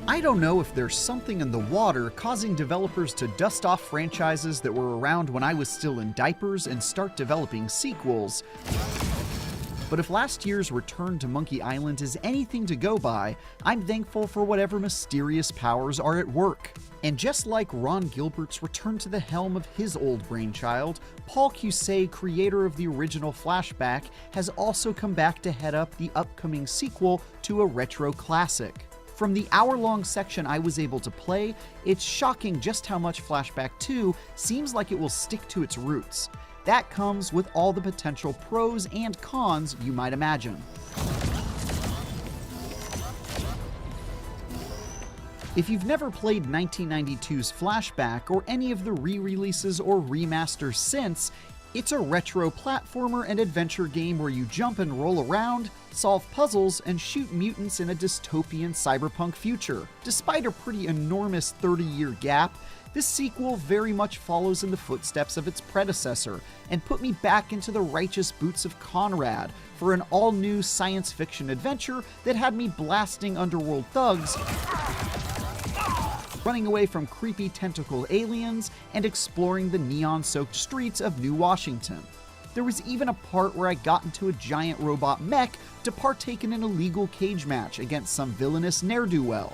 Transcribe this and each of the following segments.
I don't know if there's something in the water causing developers to dust off franchises that were around when I was still in diapers and start developing sequels, but if last year's return to Monkey Island is anything to go by, I'm thankful for whatever mysterious powers are at work. And just like Ron Gilbert's return to the helm of his old brainchild, Paul Cuisset, creator of the original Flashback, has also come back to head up the upcoming sequel to a retro classic. From the hour-long section I was able to play, it's shocking just how much Flashback 2 seems like it will stick to its roots. That comes with all the potential pros and cons you might imagine. If you've never played 1992's Flashback or any of the re-releases or remasters since, it's a retro platformer and adventure game where you jump and roll around, solve puzzles, and shoot mutants in a dystopian cyberpunk future. Despite a pretty enormous 30-year gap, this sequel very much follows in the footsteps of its predecessor and put me back into the righteous boots of Conrad for an all-new science fiction adventure that had me blasting underworld thugs, running away from creepy tentacle aliens, and exploring the neon-soaked streets of New Washington. There was even a part where I got into a giant robot mech to partake in an illegal cage match against some villainous ne'er-do-well.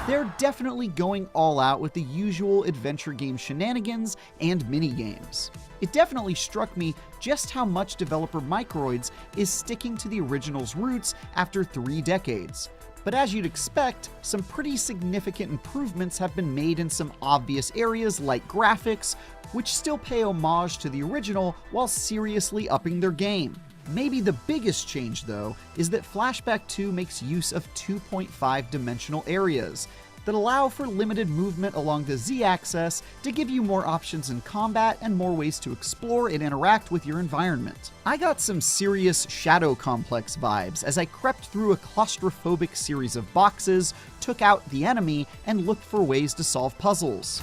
They're definitely going all out with the usual adventure game shenanigans and minigames. It definitely struck me just how much developer Microids is sticking to the original's roots after 3 decades. But as you'd expect, some pretty significant improvements have been made in some obvious areas like graphics, which still pay homage to the original while seriously upping their game. Maybe the biggest change, though, is that Flashback 2 makes use of 2.5-dimensional areas that allow for limited movement along the Z-axis to give you more options in combat and more ways to explore and interact with your environment. I got some serious Shadow Complex vibes as I crept through a claustrophobic series of boxes, took out the enemy, and looked for ways to solve puzzles.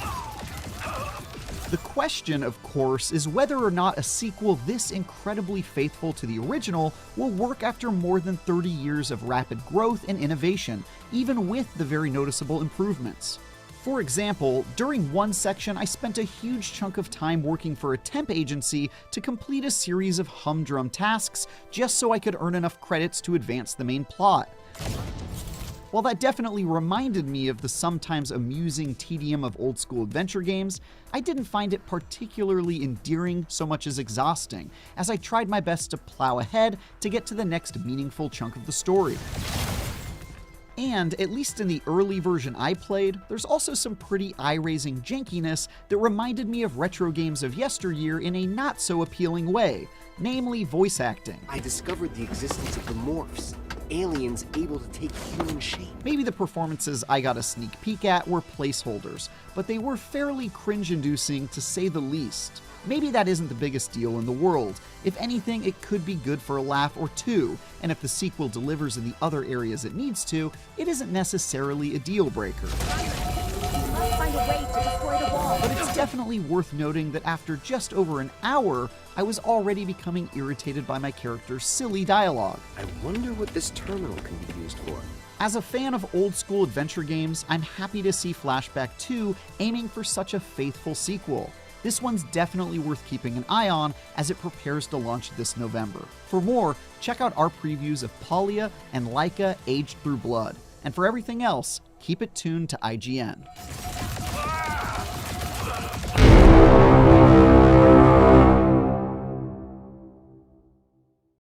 The question, of course, is whether or not a sequel this incredibly faithful to the original will work after more than 30 years of rapid growth and innovation, even with the very noticeable improvements. For example, during one section I spent a huge chunk of time working for a temp agency to complete a series of humdrum tasks just so I could earn enough credits to advance the main plot. While that definitely reminded me of the sometimes amusing tedium of old-school adventure games, I didn't find it particularly endearing so much as exhausting, as I tried my best to plow ahead to get to the next meaningful chunk of the story. And, at least in the early version I played, there's also some pretty eye-raising jankiness that reminded me of retro games of yesteryear in a not-so-appealing way, namely voice acting. I discovered the existence of the morphs. Aliens able to take human shape. Maybe the performances I got a sneak peek at were placeholders, but they were fairly cringe-inducing to say the least. Maybe that isn't the biggest deal in the world. If anything, it could be good for a laugh or two, and if the sequel delivers in the other areas it needs to, it isn't necessarily a deal breaker. Find a way to destroy the wall. But it's definitely worth noting that after just over an hour, I was already becoming irritated by my character's silly dialogue. I wonder what this terminal can be used for. As a fan of old-school adventure games, I'm happy to see Flashback 2 aiming for such a faithful sequel. This one's definitely worth keeping an eye on as it prepares to launch this November. For more, check out our previews of Palia and Laika Aged Through Blood. And for everything else, keep it tuned to IGN.